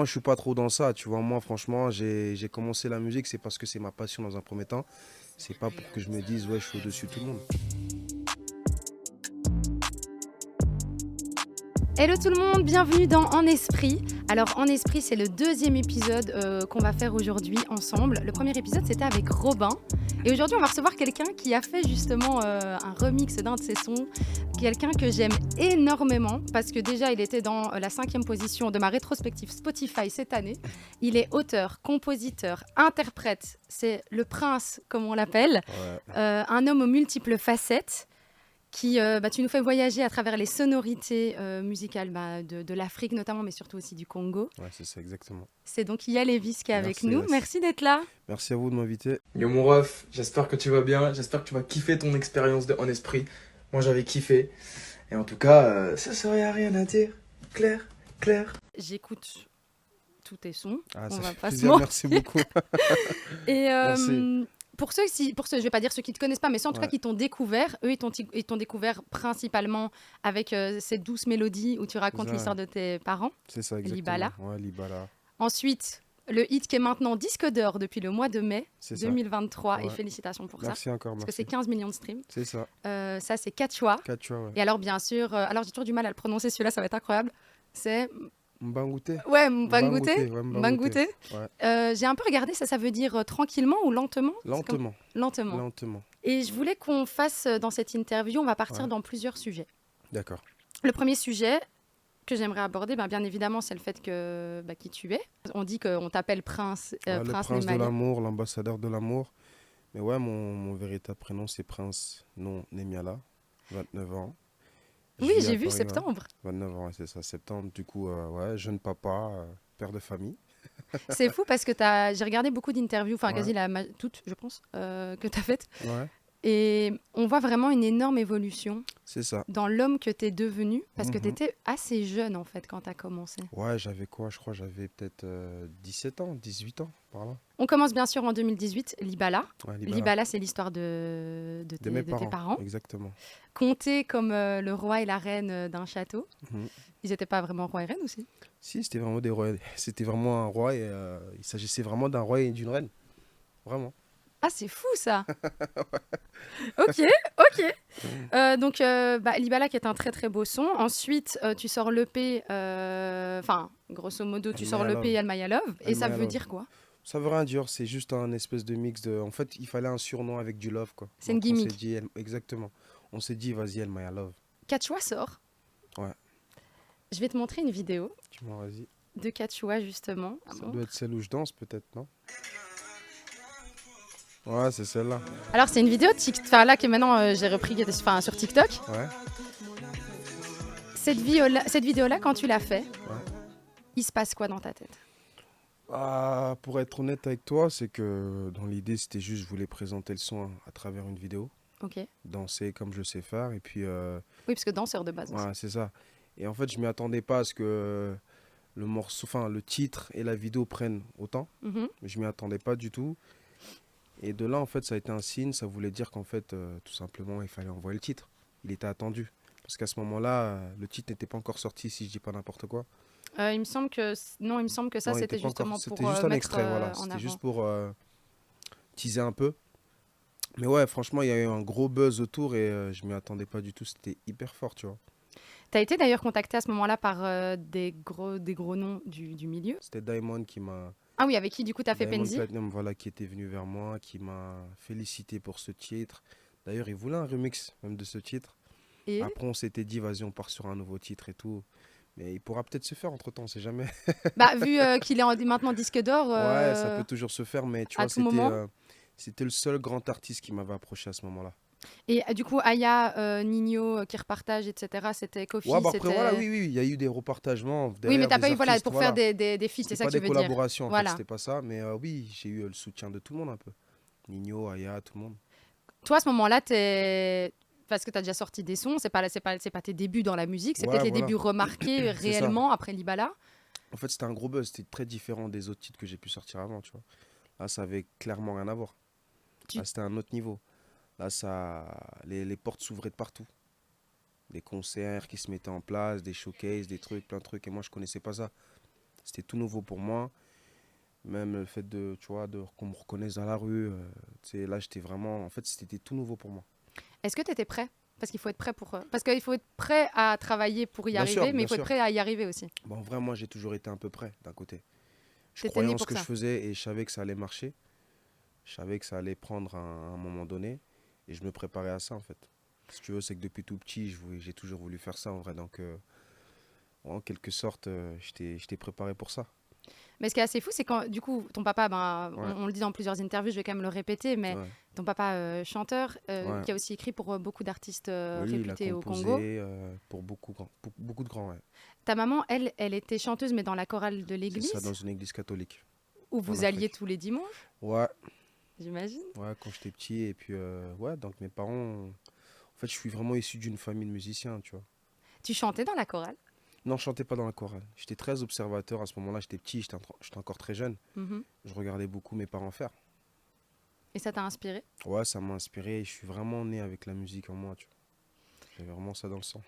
moi, je suis pas trop dans ça, tu vois. Moi, franchement, j'ai commencé la musique, c'est parce que c'est ma passion dans un premier temps. C'est pas pour que je me dise, ouais, je suis au-dessus de tout le monde. Hello tout le monde, bienvenue dans En Esprit. Alors En Esprit, c'est le deuxième épisode qu'on va faire aujourd'hui ensemble. Le premier épisode, c'était avec Robin. Et aujourd'hui, on va recevoir quelqu'un qui a fait justement un remix d'un de ses sons. Quelqu'un que j'aime énormément parce que déjà, il était dans la 5e position de ma rétrospective Spotify cette année. Il est auteur, compositeur, interprète. C'est le prince, comme on l'appelle. Ouais, Un homme aux multiples facettes qui, tu nous fais voyager à travers les sonorités musicales de l'Afrique notamment, mais surtout aussi du Congo. ouais, c'est ça, exactement. C'est donc Iya Lévis qui est avec Merci, nous. Yass. Merci d'être là. Merci à vous de m'inviter. Yo mon ref, j'espère que tu vas bien, j'espère que tu vas kiffer ton expérience de En Esprit. Moi j'avais kiffé. Et en tout cas, ça serait à rien à dire. Clair, clair. J'écoute tous tes sons. Ah, On ça va fait pas se plaisir, merci mentir. beaucoup. Et Merci. pour ceux, je vais pas dire ceux qui te connaissent pas, mais ceux en tout cas Ouais. qui t'ont découvert, eux ils t'ont découvert principalement avec ces douces mélodies où tu racontes Ça, l'histoire de tes parents. c'est ça, Libala. exactement. Ouais, Libala, Ensuite, le hit qui est maintenant disque d'or depuis le mois de mai c'est ça. 2023 et Ouais. félicitations pour ça. Merci encore, Parce que c'est merci. 15 millions de streams. C'est ça. Ça, c'est Quechua. Quechua, ouais. Et alors, bien sûr, alors j'ai toujours du mal à le prononcer, celui-là, ça va être incroyable. C'est. Mbangouté. Ouais, Mbangouté. Ouais, Mbangouté. Ouais. J'ai un peu regardé, ça veut dire tranquillement ou lentement. C'est comme- Lentement, Lentement. lentement. Et je voulais qu'on fasse dans cette interview, on va partir Ouais. dans plusieurs sujets. D'accord. Le premier sujet que j'aimerais aborder, bien évidemment, c'est le fait que qui tu es. On dit qu'on t'appelle Prince, Ouais, le Prince prince de Nemaya. l'amour, l'ambassadeur de l'amour. Mais ouais, mon véritable prénom, c'est Prince, non Nemiala, 29 ans. Je Oui, vis à j'ai vu Paris, ouais. septembre. 29 ans, ouais, c'est ça, septembre. Du coup, ouais, jeune papa, père de famille. C'est fou parce que j'ai regardé beaucoup d'interviews, enfin Ouais. quasi toutes, je pense, que tu as faites. Ouais, Et on voit vraiment une énorme évolution c'est ça. dans l'homme que tu es devenu, parce que Mhm. tu étais assez jeune en fait quand tu as commencé. Ouais, j'avais quoi? Je crois que j'avais peut-être 17 ans, 18 ans, par là. On commence bien sûr en 2018, Libala. Ouais, Libala. Libala, c'est l'histoire de Mes tes parents. Exactement. Comptés comme le roi et la reine d'un château. Mhm. Ils n'étaient pas vraiment roi et reine aussi. Si, c'était vraiment des rois. C'était vraiment un roi et il s'agissait vraiment d'un roi et d'une reine. Vraiment. Ah, c'est fou ça. Ok, ok. Donc, Libala qui est un très très beau son. Ensuite, tu sors l'EP, enfin, grosso modo, tu El sors Maya l'EP Love. El Maya Love. Et El ça Maya veut Love. dire quoi? Ça veut rien dire, c'est juste un espèce de mix de. En fait, il fallait un surnom avec du love, quoi. C'est une Donc, on s'est gimmick. dit, exactement. On s'est dit, vas-y, El Maya Love. Quechua sort. Ouais. Je vais te montrer une vidéo Tu m'en vas-y. de Quechua justement. Ah Ça bon. doit être celle où je danse, peut-être, non? Ouais, c'est celle-là. Alors c'est une vidéo enfin, là que maintenant j'ai repris qui était sur TikTok. Ouais. Cette vidéo-là, quand tu l'as fait, il se passe quoi dans ta tête? Ah, pour être honnête avec toi, c'est que dans l'idée, c'était juste, je voulais présenter le son à travers une vidéo. Ok. Oui, Danser comme je sais faire. Et puis, parce que danseur de base aussi. ouais, c'est ça. Et en fait, je m'y attendais pas à ce que le morceau, enfin, le titre et la vidéo prennent autant. Mhm. Mais je m'y attendais pas du tout. Et de là, en fait, ça a été un signe. Ça voulait dire qu'en fait, tout simplement, il fallait envoyer le titre. Il était attendu. Parce qu'à ce moment-là, le titre n'était pas encore sorti, si je dis pas n'importe quoi. Il me semble que non, il me semble que ça Non, il c'était était pas encore- justement C'était pour juste un mettre extrait, voilà. en C'était avant. juste pour teaser un peu. Mais ouais, franchement, il y a eu un gros buzz autour et je m'y attendais pas du tout. C'était hyper fort, tu vois. T'as été d'ailleurs contacté à ce moment-là par des gros noms du milieu. C'était Diamond qui m'a... Ah oui, avec qui du coup t'as fait Diamond Penzi? Platinum, voilà, qui était venu vers moi, qui m'a félicité pour ce titre. D'ailleurs, il voulait un remix même de ce titre. Et Après, on s'était dit, vas-y, on part sur un nouveau titre et tout. Mais il pourra peut-être se faire entre-temps, on sait jamais. vu qu'il est maintenant disque d'or, Ouais, ça peut toujours se faire, mais tu à vois, tout moment. c'était le seul grand artiste qui m'avait approché à ce moment-là. Et du coup Aya, Nino qui repartage, etc. C'était Kofi, Ouais, bah après, c'était. voilà, oui, il y a eu des repartagements Oui, mais derrière t'as des pas eu artistes, pour voilà. faire des feats, c'est C'était ça pas que tu des veux dire. collaborations, en fait, Voilà. c'était pas ça. Mais oui, j'ai eu le soutien de tout le monde un peu. Nino, Aya, tout le monde. Toi, à ce moment-là, parce que tu as déjà sorti des sons, c'est pas tes débuts dans la musique, c'est Ouais, peut-être les voilà. débuts remarqués C'est ça. réellement après Libala. En fait, c'était un gros buzz, c'était très différent des autres titres que j'ai pu sortir avant, tu vois. Là, ça avait clairement rien à voir. Là, c'était un autre niveau. Là, les portes s'ouvraient de partout. Des concerts qui se mettaient en place, des showcases, des trucs, plein de trucs. Et moi, je connaissais pas ça. C'était tout nouveau pour moi. Même le fait de, tu vois, qu'on me reconnaisse dans la rue. Tu sais, là, j'étais vraiment... En fait, c'était tout nouveau pour moi. Est-ce que tu étais prêt? Parce qu'il faut être prêt pour... Parce qu'il faut être prêt à travailler pour y Bien sûr, arriver, mais bien il faut être sûr. prêt à y arriver aussi. Bon, en vrai, moi, j'ai toujours été un peu prêt, d'un côté. Je T'étais croyais né en ce pour que je ça. faisais et je savais que ça allait marcher. Je savais que ça allait prendre un moment donné. Et je me préparais à ça, en fait. Si tu veux, c'est que depuis tout petit, j'ai toujours voulu faire ça, en vrai. Donc, en quelque sorte, j'étais préparé pour ça. Mais ce qui est assez fou, c'est quand, du coup, ton papa, ben, Ouais, on le dit dans plusieurs interviews, je vais quand même le répéter, mais ouais, ton papa, chanteur, ouais. qui a aussi écrit pour beaucoup d'artistes Oui, il a réputés au composé Congo. pour beaucoup de grands, ouais. Ta maman, elle était chanteuse, mais dans la chorale de C'est ça, dans l'église, une église catholique, où en vous alliez Afrique. tous les dimanches, Ouais, j'imagine. ouais, quand j'étais petit. Et puis, ouais, donc mes parents... En fait, je suis vraiment issu d'une famille de musiciens, tu vois. Tu chantais dans la chorale. Non, je chantais pas dans la chorale. J'étais très observateur à ce moment-là. J'étais petit, j'étais encore très jeune. Mhm. Je regardais beaucoup mes parents faire. Et ça t'a inspiré? Ouais, ça m'a inspiré. Je suis vraiment né avec la musique en moi, tu vois. J'avais vraiment ça dans le sang.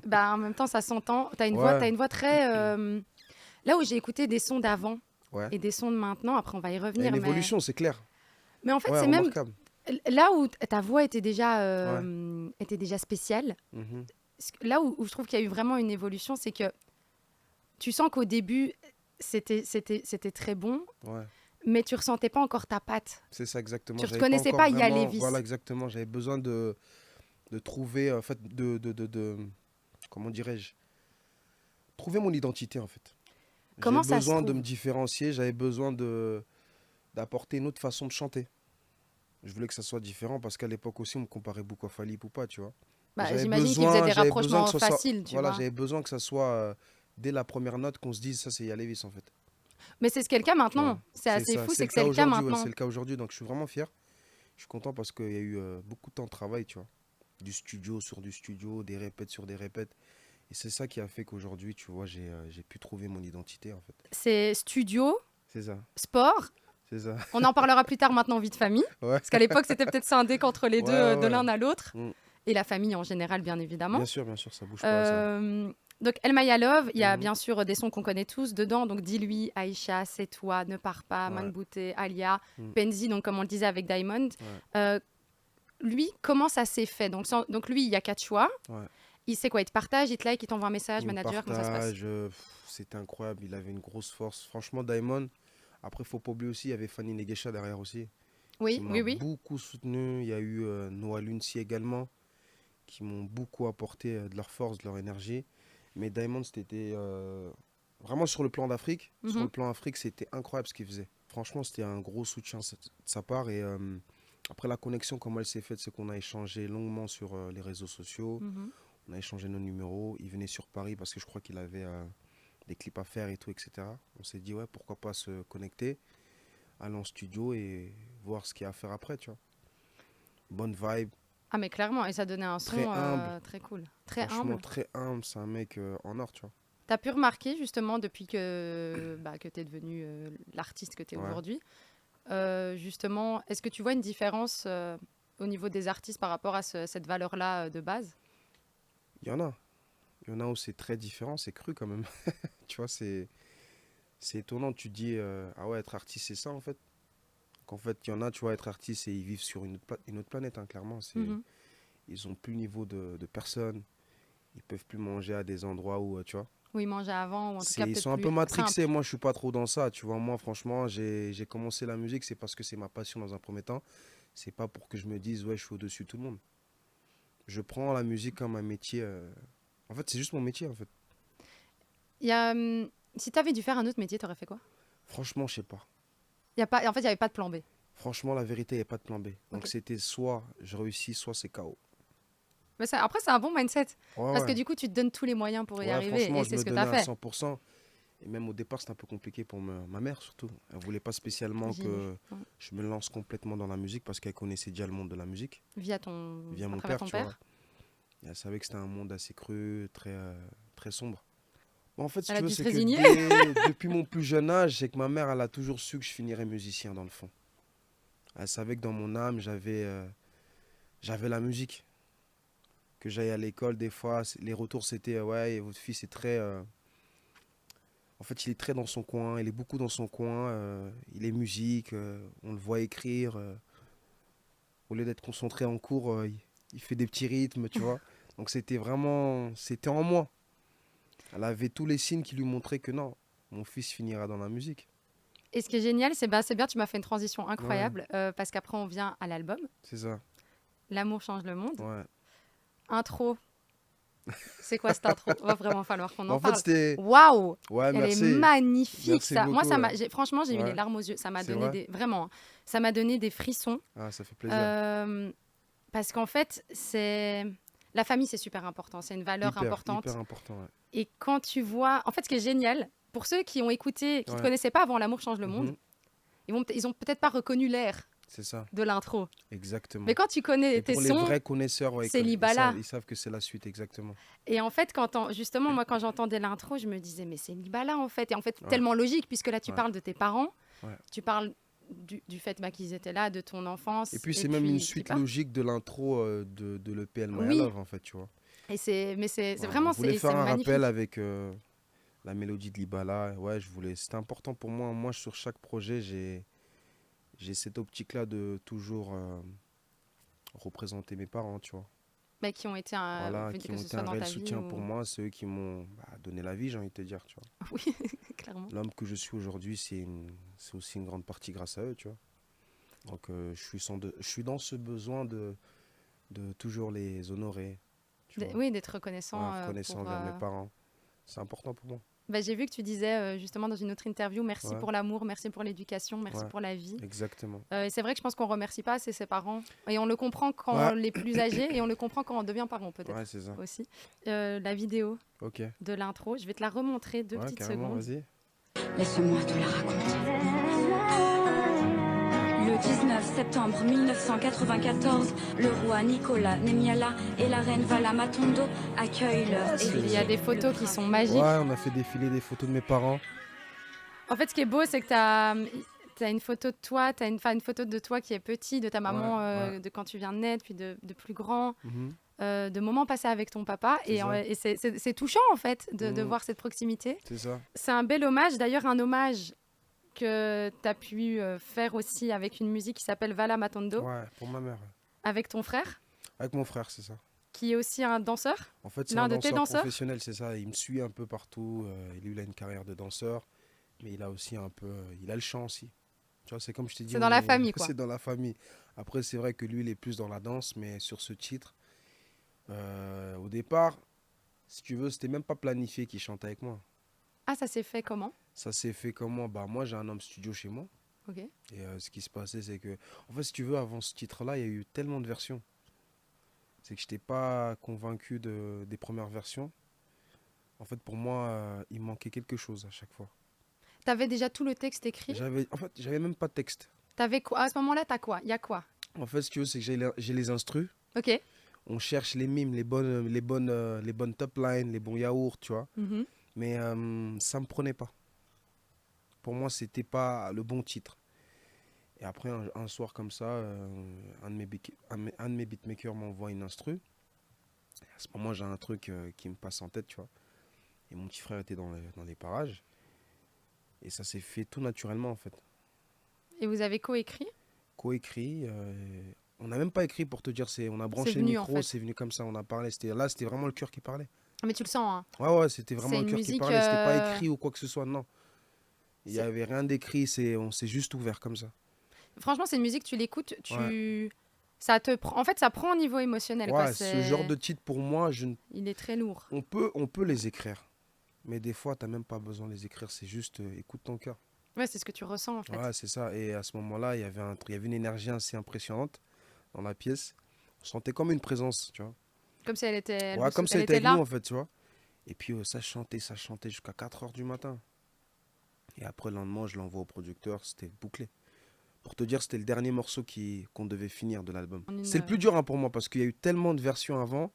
Bah, en même temps, ça s'entend. Ouais, T'as une voix très... Là où j'ai écouté des sons d'avant ouais. et des sons de maintenant, après on va y Il y a revenir, une évolution, c'est clair. mais en fait, Ouais, c'est même remarquable. là où ta voix Ouais. était déjà spéciale. Mhm. Là où je trouve qu'il y a eu vraiment une évolution, c'est que tu sens qu'au début, c'était très bon, Ouais. mais tu ressentais pas encore ta patte. C'est ça exactement. Tu J'avais pas reconnaissais encore pas Ya vraiment. Levis. Voilà, exactement. J'avais besoin de trouver, en fait, comment dirais-je? Trouver mon identité, en fait. J'avais Comment ça se besoin de trouve? me différencier. J'avais besoin d'apporter une autre façon de chanter. Je voulais que ça soit différent parce qu'à l'époque aussi, on me comparait beaucoup à Fally Ipupa, tu vois. Et Bah, j'imagine qu'ils faisaient des j'avais besoin rapprochements que ce soit, faciles, tu voilà, vois. j'avais besoin que ça soit dès la première note qu'on se dise ça, c'est Yalevis en fait. Mais c'est ce qu'est le cas Tu vois. maintenant. C'est C'est assez ça, fou, c'est c'est le que cas c'est le cas aujourd'hui, ouais, maintenant. c'est le cas aujourd'hui. Donc je suis vraiment fier. Je suis content parce qu'il y a eu beaucoup de temps de travail, tu vois. Du studio sur du studio, des répètes sur des répètes. Et c'est ça qui a fait qu'aujourd'hui, tu vois, j'ai pu trouver mon identité en fait. C'est studio, C'est ça, sport. c'est ça. On en parlera plus tard maintenant, vie de famille. Ouais, Parce qu'à l'époque, c'était peut-être scindé qu'entre les ouais, deux, ouais, de ouais. l'un à l'autre. Mm. Et la famille en général, bien évidemment. Bien sûr, ça bouge pas ça. Euh, donc, El Maya Love, il y a Mhm. bien sûr des sons qu'on connaît tous dedans. Donc, Dis-lui, Aïcha, C'est toi, Ne pars pas, Ouais. Mangbouté, Alia, Mm. Penzi, donc comme on le disait avec Diamond. Ouais, Euh, lui, comment ça s'est fait? Donc, lui, il y a 4 choix. ouais. Il sait quoi? Il te partage, il te like, il t'envoie un message, Il me manager, comment ça se passe? partage, c'était incroyable, il avait une grosse force. Franchement, Diamond, après, faut pas oublier aussi, il y avait Fanny Negesha derrière aussi, qui Oui, m'a oui, oui. beaucoup soutenu. Il y a eu Noah Lunsi également, qui m'ont beaucoup apporté de leur force, de leur énergie. Mais Diamond, c'était vraiment sur le plan d'Afrique. Sur Mhm. le plan Afrique, c'était incroyable ce qu'il faisait. Franchement, c'était un gros soutien de sa part. Et après, la connexion, comment elle s'est faite, c'est qu'on a échangé longuement sur les réseaux sociaux. Mhm. On a échangé nos numéros. Il venait sur Paris parce que je crois qu'il avait des clips à faire et tout, etc. On s'est dit, ouais, pourquoi pas se connecter, aller en studio et voir ce qu'il y a à faire après, tu vois. Bonne vibe, Ah, mais clairement, et ça donnait un son très humble. très cool. Très Franchement, humble. très humble. C'est un mec en or, tu vois. T'as pu remarquer justement depuis que tu es devenu l'artiste que tu es Ouais. aujourd'hui, justement, est-ce que tu vois une différence au niveau des artistes par rapport à cette valeur-là de base? Il y en a. Il y en a où c'est très différent, c'est cru quand même. Tu vois, c'est étonnant. Tu te dis, ah ouais, être artiste, c'est ça en fait. Qu'en fait, il y en a, tu vois, être artiste et ils vivent sur une autre planète, hein, clairement. Mhm. Ils ont plus le niveau de personne. Ils peuvent plus manger à des endroits où, tu vois. Ou ils mangeaient avant, ou en tout cas Ils peut-être sont un plus peu matrixés. simple. Moi, je suis pas trop dans ça. Tu vois, moi, franchement, j'ai commencé la musique, c'est parce que c'est ma passion dans un premier temps. C'est pas pour que je me dise, ouais, je suis au-dessus de tout le monde. Je prends la musique comme un métier. En fait, c'est juste mon métier, en fait. Il y a, si tu avais dû faire un autre métier, tu aurais fait quoi? Franchement, je sais pas. Il y a pas, en fait, il n'y avait pas de plan B. Franchement, la vérité, il n'y a pas de plan B. Donc, Ok. c'était soit je réussis, soit c'est KO. Mais après, c'est un bon mindset. Ouais, Parce que ouais. du coup, tu te donnes tous les moyens pour y Ouais, arriver. franchement, Et je c'est me ce que tu donnais as à fait. 100%. Et même au départ, c'était un peu compliqué pour ma mère, surtout. Elle voulait pas spécialement que Ouais. je me lance complètement dans la musique parce qu'elle connaissait déjà le monde de la musique, Via via à mon travers père, ton tu vois. père. Et elle savait que c'était un monde assez cru, très sombre. Bon, en fait, si Elle tu a veux, dû se c'est que résigner. depuis mon plus jeune âge, c'est que ma mère, elle a toujours su que je finirais musicien, dans le fond. Elle savait que dans mon âme, j'avais la musique. Que j'aille à l'école, des fois, les retours, c'était, ouais, votre fils est très... En fait, il est très dans son coin, il est beaucoup dans son coin. Il est musique, on le voit écrire. Au lieu d'être concentré en cours, il fait des petits rythmes, tu vois. Donc c'était en moi. Elle avait tous les signes qui lui montraient que non, mon fils finira dans la musique. Et ce qui est génial, c'est bien, tu m'as fait une transition Ouais, incroyable, parce qu'après, on vient à l'album. c'est ça. L'amour change le monde. Ouais. Intro. C'est quoi cette intro? Va vraiment falloir qu'on en En fait, parle. c'était. Waouh! Ouais, Elle est merci. magnifique, Merci ça. Moi, beaucoup. Ouais. franchement, j'ai eu les Ouais. larmes aux yeux. Ça m'a C'est donné vrai. vraiment, hein. Ça m'a donné des frissons. Ah, ça fait plaisir. Parce qu'en fait, la famille, c'est super important. C'est une valeur importante. Hyper important, ouais. Et quand tu vois, en fait, ce qui est génial, pour ceux qui ont écouté, qui ne te Ouais. connaissaient pas avant L'amour change le monde, Mhm. ils ont peut-être pas reconnu l'air C'est ça, de l'intro. exactement. Mais quand tu connais Et tes pour les sons, vrais connaisseurs, ouais, c'est Libala. ils savent que c'est la suite, exactement. Et en fait, justement, moi, quand j'entendais l'intro, je me disais, mais c'est Libala, en fait. Et en fait, Ouais. tellement logique, puisque là, tu Ouais. parles de tes parents, Ouais. tu parles du fait qu'ils étaient là, de ton enfance. Et puis, c'est même puis, une tu suite pars. logique de l'intro de l'EPL My Oui. Love, en fait, tu vois. Et c'est Ouais, vraiment, on voulait c'est faire un magnifique. rappel avec la mélodie de Libala. Ouais, c'était important pour moi. Moi, sur chaque projet, j'ai cette optique-là de toujours représenter mes parents, tu vois. Mais qui ont été Voilà, que qui ce ont été soit un dans réel ta vie soutien ou- pour moi. C'est eux qui m'ont donné la vie, j'ai envie de te dire, tu vois. Oui, clairement. L'homme que je suis aujourd'hui, c'est aussi une grande partie grâce à eux, tu vois. Donc, je suis dans ce besoin de toujours les honorer, tu vois. Oui, d'être reconnaissant. Voilà, reconnaissant envers mes parents. C'est important pour moi. Bah, j'ai vu que tu disais justement dans une autre interview, merci Ouais. pour l'amour, merci pour l'éducation, merci Ouais. pour la vie. Exactement. Et c'est vrai que je pense qu'on remercie pas assez ses parents. Et on le comprend quand Ouais. on est plus âgé et on le comprend quand on devient parent peut-être Ouais, c'est ça. aussi. La vidéo Ok. de l'intro, je vais te la remontrer 2 Ouais, petites carrément, secondes. vas-y. Laisse-moi te la raconter. Le 19 septembre 1994, le roi Nicolas Nemiala et la reine Vala Matondo accueillent leur c'est- Il y a héritier. des photos qui sont magiques. Ouais, on a fait défiler des photos de mes parents. En fait, ce qui est beau, c'est que tu as une photo de toi, une photo de toi qui est petit, de ta maman Ouais. de quand tu viens de naître, puis de plus grand, Mhm. de moments passés avec ton papa. C'est ça. Et c'est touchant, en fait, de Mhm. voir cette proximité. C'est ça. C'est un bel hommage, d'ailleurs un hommage que tu as pu faire aussi avec une musique qui s'appelle Vala Matondo, Ouais, pour ma mère. avec ton frère, Avec mon frère, c'est ça. qui est aussi un danseur. En fait, c'est L'un un de tes danseur danseurs professionnel, c'est ça. Il me suit un peu partout. Lui, il a une carrière de danseur, mais il a aussi un peu, il a le chant aussi. Tu vois, c'est comme je t'ai dit. C'est dans la famille, quoi. C'est dans la famille. Après, c'est vrai que lui, il est plus dans la danse, mais sur ce titre, au départ, si tu veux, c'était même pas planifié qu'il chante avec moi. Ah, ça s'est fait comment? Ça s'est fait comment? Bah, moi, j'ai un homme studio chez moi. Ok. Et ce qui se passait, c'est que, en fait, si tu veux, avant ce titre-là, il y a eu tellement de versions. C'est que je n'étais pas convaincu des premières versions. En fait, pour moi, il manquait quelque chose à chaque fois. Tu avais déjà tout le texte écrit. En fait, j'avais même pas de texte. T'avais quoi? À ce moment-là, t'as quoi? Il y a quoi? En fait, si tu veux, c'est que j'ai les instrus. Ok. On cherche les mimes, les bonnes top lines, les bons yaourts, tu vois. Mhm. Mais ça me prenait pas. Pour moi, c'était pas le bon titre. Et après, un soir comme ça, un de mes beatmakers m'envoie une instru. À ce moment, j'ai un truc qui me passe en tête, tu vois. Et mon petit frère était dans les parages. Et ça s'est fait tout naturellement, en fait. Et vous avez coécrit? Coécrit. On n'a même pas écrit pour te dire, on a branché le venu, en micro, fait. c'est venu comme ça, on a parlé. C'était vraiment le cœur qui parlait. Ah, mais tu le sens, hein. Ouais, c'était C'est vraiment le une cœur qui musique, parlait. C'était pas écrit ou quoi que ce soit, non. Il n'y C'est- avait rien d'écrit, on s'est juste ouvert comme ça. Franchement, c'est une musique, tu l'écoutes, Ouais. ça te prend. En fait, ça prend au niveau émotionnel. Ouais, quoi. ce genre de titre, pour moi, Il est très lourd. on peut les écrire. Mais des fois, tu n'as même pas besoin de les écrire, c'est juste écoute ton cœur. Ouais, c'est ce que tu ressens, en fait. Ouais, c'est ça. Et à ce moment-là, il y avait une énergie assez impressionnante dans la pièce. On sentait comme une présence, tu vois. Comme si elle était. Ouais, comme si elle elle était avec là. nous, en fait, tu vois. Et puis, ça chantait jusqu'à 4 heures du matin. Et après, le lendemain, je l'envoie au producteur, c'était bouclé. Pour te dire, c'était le dernier morceau qu'on devait finir de l'album. C'est le plus dur pour moi, parce qu'il y a eu tellement de versions avant.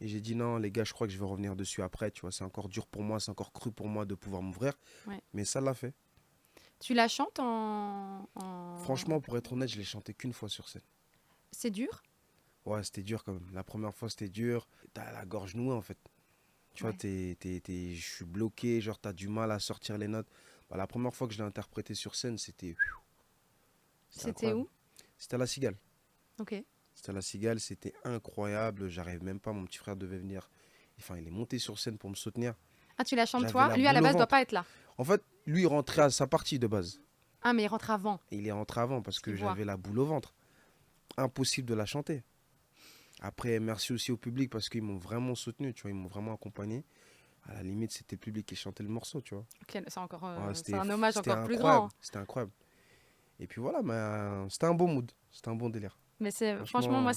Et j'ai dit non, les gars, je crois que je vais revenir dessus après, tu vois. C'est encore dur pour moi, c'est encore cru pour moi de pouvoir m'ouvrir. Ouais. Mais ça l'a fait. Tu la chantes en. Franchement, pour être honnête, je l'ai chanté qu'une fois sur scène. C'est dur. Ouais, c'était dur quand même. La première fois, c'était dur. T'as la gorge nouée, en fait. Tu vois, je suis bloqué, genre, tu as du mal à sortir les notes. Bah, la première fois que je l'ai interprété sur scène, c'était C'était incroyable. où? C'était à La Cigale. Ok. C'était à La Cigale, c'était incroyable. J'arrive même pas, mon petit frère devait venir. Enfin, il est monté sur scène pour me soutenir. Ah, tu la chantes J'avais toi? la Lui, à la boule au base, doit ventre. pas être là. En fait, lui, il rentrait à sa partie de base. Ah, mais il rentre avant. Et il est rentré avant parce que Je vois. j'avais la boule au ventre. Impossible de la chanter. Après, merci aussi au public parce qu'ils m'ont vraiment soutenu, tu vois, ils m'ont vraiment accompagné. À la limite, c'était le public qui chantait le morceau, tu vois. Ok, c'est encore, Ouais, c'est un hommage c'était encore plus incroyable, grand. c'était incroyable. Et puis voilà, mais, c'était un bon mood, c'était un bon délire. Mais franchement, Franchement, moi,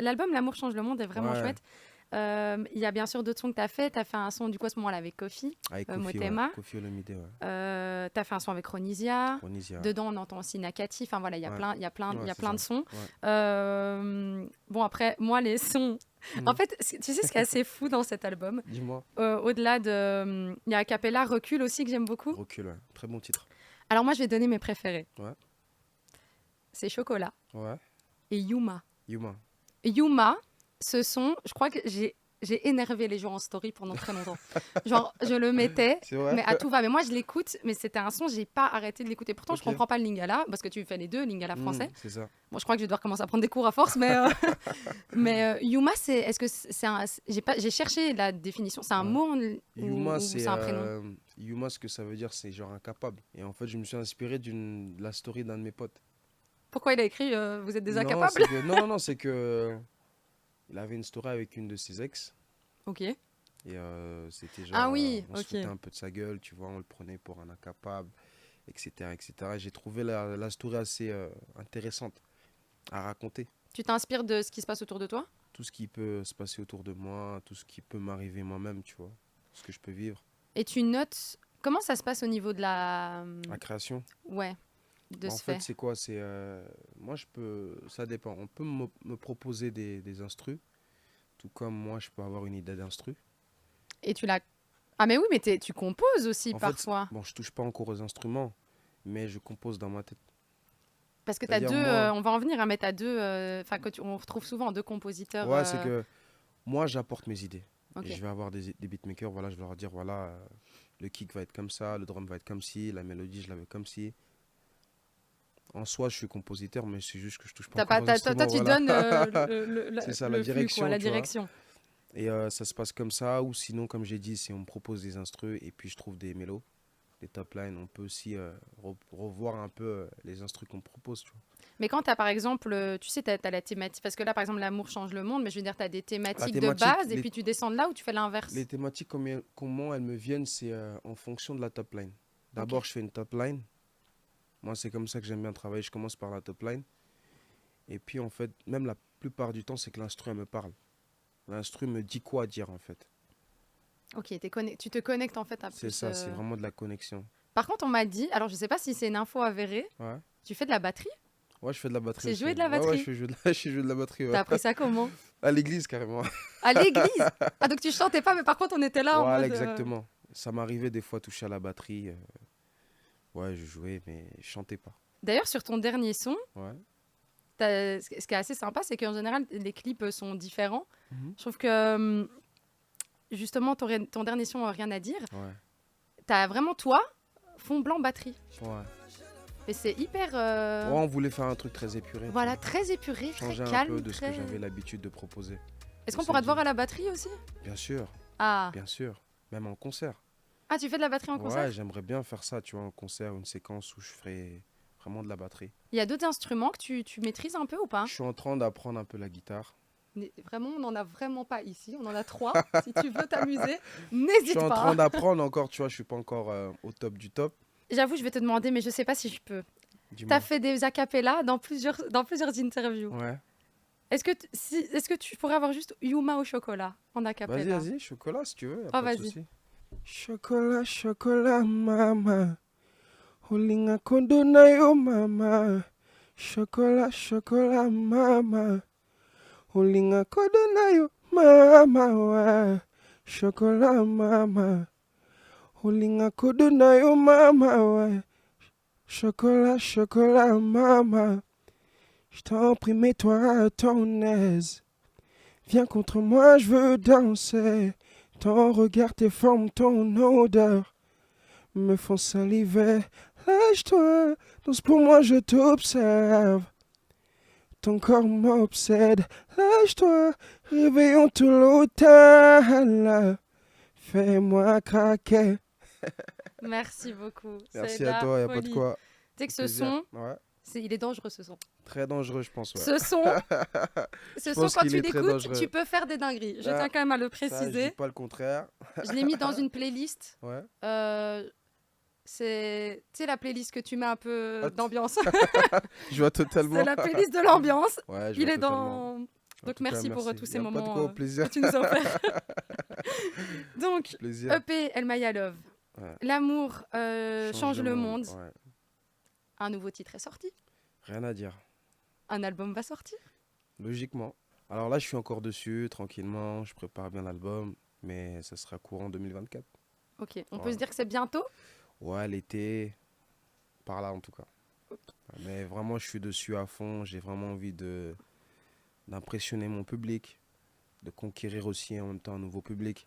l'album L'amour change le monde est vraiment ouais, chouette. Il y a bien sûr d'autres sons que tu as fait. Tu as fait un son du coup à ce moment-là avec Kofi, avec Kofi, Motema. Kofi Olomide, ouais. Tu as fait un son avec Ronisia. Ronisia. Dedans, on entend aussi Nakati. Enfin voilà, il y a Ouais. plein, il y a plein, il y a c'est plein ça. de sons. Ouais. Bon, après, moi, les sons. Mhm. En fait, tu sais ce qui est assez fou dans cet album? Dis-moi. Au-delà de. Il y a Acapella, Recul aussi que j'aime beaucoup. Recul, ouais. Très bon titre. Alors, moi, je vais donner mes préférés. Ouais. C'est Chocolat Ouais. et Yuma. Yuma. Yuma, ce son, je crois que j'ai énervé les gens en story pendant très longtemps. Genre, je le mettais, C'est vrai. mais à tout va. Mais moi, je l'écoute, mais c'était un son, j'ai pas arrêté de l'écouter. Pourtant, je Ok. comprends pas le lingala, parce que tu fais les deux, lingala français. C'est ça. Bon, je crois que je vais devoir commencer à prendre des cours à force, mais, Yuma, est-ce que c'est un. J'ai cherché la définition. C'est un Ouais. mot Yuma, ou c'est un prénom? Yuma, ce que ça veut dire, c'est genre incapable. Et en fait, je me suis inspiré de la story d'un de mes potes. Pourquoi il a écrit Vous êtes des Non, incapables? c'est que- non, non, c'est que il avait une story avec une de ses ex. Ok. Et c'était genre, Ah oui, on se ok. foutait un peu de sa gueule, tu vois, on le prenait pour un incapable, etc. etc. Et j'ai trouvé la story assez intéressante à raconter. Tu t'inspires de ce qui se passe autour de toi? Tout ce qui peut se passer autour de moi, tout ce qui peut m'arriver moi-même, tu vois, ce que je peux vivre. Et tu notes. Comment ça se passe au niveau de la. La création. Ouais, de En ce fait, fait. c'est quoi? Moi, ça dépend. On peut me proposer des instrus, tout comme moi, je peux avoir une idée d'instru. Et tu l'as. Ah, mais oui, mais tu composes aussi En fait, parfois. bon, je touche pas encore aux instruments, mais je compose dans ma tête. Parce que tu as c'est-à-dire deux. moi- On va en venir, hein, mais tu as deux. Enfin, on retrouve souvent deux compositeurs. Ouais, c'est que moi, j'apporte mes idées. Ok. Et je vais avoir des beatmakers, voilà, je vais leur dire, voilà, le kick va être comme ça, le drum va être comme ci, la mélodie, je la veux comme ci. En soi, je suis compositeur, mais c'est juste que je touche pas encore aux Toi, instruments, tu voilà. donnes C'est ça, le la flux, direction, quoi, la tu vois. direction. Et ça se passe comme ça, ou sinon, comme j'ai dit, si on me propose des instrus et puis je trouve des mélos, des top lines, on peut aussi revoir un peu les instrus qu'on me propose, tu vois. Mais quand tu as, par exemple, tu sais, tu as la thématique. Parce que là, par exemple, l'amour change le monde, mais je veux dire, tu as des thématiques de thématique, base et les- puis tu descends de là ou tu fais l'inverse. Les thématiques, comment elles me viennent, c'est en fonction de la top line. D'abord, je fais une top line. Moi, c'est comme ça que j'aime bien travailler. Je commence par la top line. Et puis, en fait, même la plupart du temps, c'est que l'instru, elle me parle. L'instru me dit quoi dire, en fait. Ok, tu te connectes en fait à C'est plus. ça, c'est vraiment de la connexion. Par contre, on m'a dit, alors je sais pas si c'est une info avérée, Ouais. tu fais de la batterie? Ouais, je fais de la batterie. C'est aussi. jouer de la Ouais, batterie. je fais jouer de la batterie. Ouais. T'as appris ça comment? À l'église, carrément. À l'église? Ah, donc tu chantais pas, mais par contre, on était là en Voilà, mode. exactement. Ça m'arrivait des fois toucher à la batterie. Ouais, je jouais, mais je chantais pas. D'ailleurs, sur ton dernier son, Ouais. ce qui est assez sympa, c'est qu'en général, les clips sont différents. Mhm. Je trouve que, justement, ton dernier son, Rien à dire, Ouais. t'as vraiment, toi, fond blanc batterie. Ouais. Et c'est hyper. Ouais, on voulait faire un truc très épuré. tu Voilà, vois. très épuré, très Changer un calme. peu de ce très... que j'avais l'habitude de proposer. Est-ce qu'on on pourra s'est te voir dit. à la batterie aussi? Bien sûr, Ah. bien sûr. Même en concert. Ah, tu fais de la batterie en Ouais, concert? j'aimerais bien faire ça, tu vois, en concert, une séquence où je ferais vraiment de la batterie. Il y a d'autres instruments que tu maîtrises un peu ou pas? Je suis en train d'apprendre un peu la guitare. Vraiment, on n'en a vraiment pas ici. On en a 3. Si tu veux t'amuser, Je n'hésite suis en pas. train d'apprendre encore, tu vois, je suis pas encore au top du top. J'avoue, je vais te demander, mais je sais pas si je peux. Tu Dis-moi. as fait des acapellas dans plusieurs interviews. Ouais. Est-ce que tu pourrais avoir juste Yuma au chocolat en Vas-y, acapella? vas-y, chocolat si tu veux. Y a Oh, pas de vas-y. souci. Chocolat, chocolat, mama. Olinga kondo na yo, mama. Chocolat, chocolat, mama. Olinga kondo na yo, mama. Ouais. Chocolat, mama. Olinga kondo na yo, mama. Ouais. Chocolat, chocolat, mama. Je t'en prie, mets-toi à ton aise. Viens contre moi, je veux danser. Ton regard, tes formes, ton odeur me font saliver. Lâche-toi, danse pour moi, je t'observe. Ton corps m'obsède. Lâche-toi, réveillons tout l'hôtel. Fais-moi craquer. Merci beaucoup. C'est Merci de à la toi, y a pas de folie. quoi. Tu sais que ce Plaisir. son, Ouais. il est dangereux ce son. Très dangereux, je pense. Ouais. Ce son, Je son pense quand qu'il tu est très l'écoutes, dangereux. tu peux faire des dingueries. Je Ah, tiens quand même à le Ça, je dis préciser. pas le contraire. Je l'ai mis dans une playlist. Ouais. C'est, tu sais, la playlist que tu mets un peu Hot. d'ambiance. Je vois totalement. C'est la playlist de l'ambiance. Ouais, je Il vois est totalement. dans. En Donc tout cas, merci pour tous ces Y a pas de moments quoi, au plaisir. que tu nous as offerts. Donc, Plaisir. EP El Maya Love. Ouais. L'amour change le monde. Ouais. Un nouveau titre est sorti. Rien à dire. Un album va sortir. Logiquement. Alors là, je suis encore dessus, tranquillement. Je prépare bien l'album, mais ça sera courant 2024. Ok, on peut Ouais. se dire que c'est bientôt. Ouais, l'été, par là en tout cas. Mais vraiment, je suis dessus à fond. J'ai vraiment envie d'impressionner mon public, de conquérir aussi en même temps un nouveau public.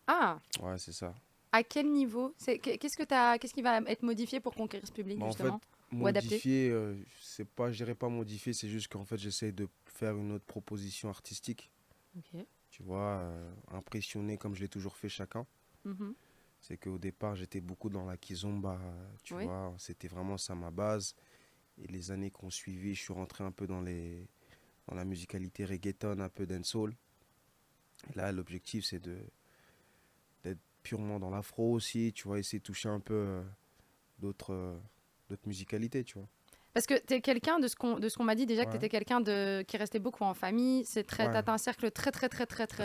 Ah, Ouais, c'est ça. à quel niveau qu'est-ce qui va être modifié pour conquérir ce public Bah, en justement fait, Ou adapter. modifier, c'est pas, je dirais pas modifier, c'est juste qu'en fait, j'essaie de faire une autre proposition artistique. Ok. Tu vois, impressionner comme je l'ai toujours fait chacun. Mhm. C'est qu'au départ, j'étais beaucoup dans la kizomba, tu Oui. vois, c'était vraiment ça ma base. Et les années qui ont suivi, je suis rentré un peu dans la musicalité reggaeton, un peu dancehall. Et là, l'objectif, c'est d'être purement dans l'afro aussi, tu vois, essayer de toucher un peu d'autres musicalités, tu vois. Parce que tu es quelqu'un de ce qu'on m'a dit déjà que Ouais. tu étais quelqu'un qui restait beaucoup en famille. C'est très, Ouais. t'as un cercle très